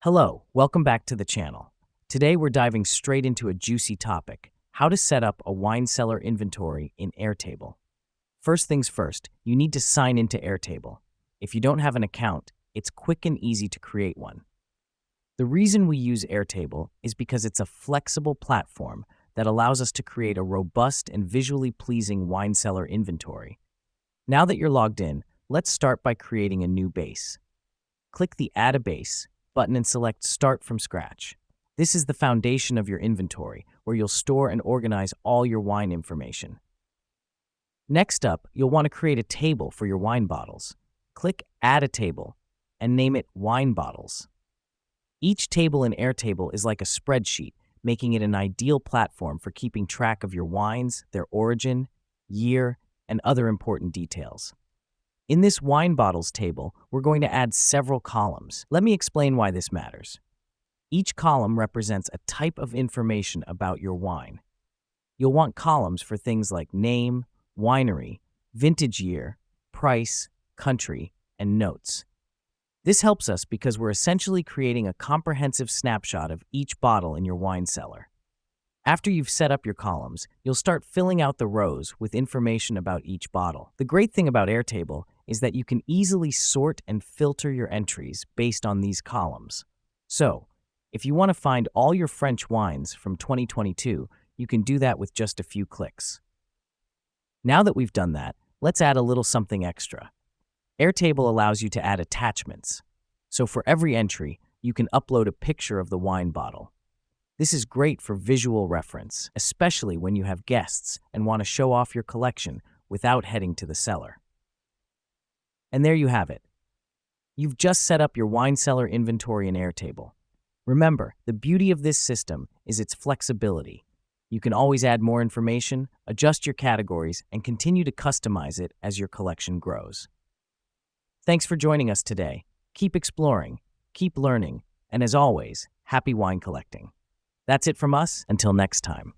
Hello, welcome back to the channel. Today we're diving straight into a juicy topic, how to set up a wine cellar inventory in Airtable. First things first, you need to sign into Airtable. If you don't have an account, it's quick and easy to create one. The reason we use Airtable is because it's a flexible platform that allows us to create a robust and visually pleasing wine cellar inventory. Now that you're logged in, let's start by creating a new base. Click the Add a Base button and select Start from Scratch. This is the foundation of your inventory, where you'll store and organize all your wine information. Next up, you'll want to create a table for your wine bottles. Click Add a Table and name it Wine Bottles. Each table in Airtable is like a spreadsheet, making it an ideal platform for keeping track of your wines, their origin, year, and other important details. In this wine bottles table, we're going to add several columns. Let me explain why this matters. Each column represents a type of information about your wine. You'll want columns for things like name, winery, vintage year, price, country, and notes. This helps us because we're essentially creating a comprehensive snapshot of each bottle in your wine cellar. After you've set up your columns, you'll start filling out the rows with information about each bottle. The great thing about Airtable is that you can easily sort and filter your entries based on these columns. So, if you want to find all your French wines from 2022, you can do that with just a few clicks. Now that we've done that, let's add a little something extra. Airtable allows you to add attachments. So for every entry, you can upload a picture of the wine bottle. This is great for visual reference, especially when you have guests and want to show off your collection without heading to the cellar. And there you have it. You've just set up your wine cellar inventory in Airtable. Remember, the beauty of this system is its flexibility. You can always add more information, adjust your categories, and continue to customize it as your collection grows. Thanks for joining us today. Keep exploring, keep learning, and as always, happy wine collecting. That's it from us. Until next time.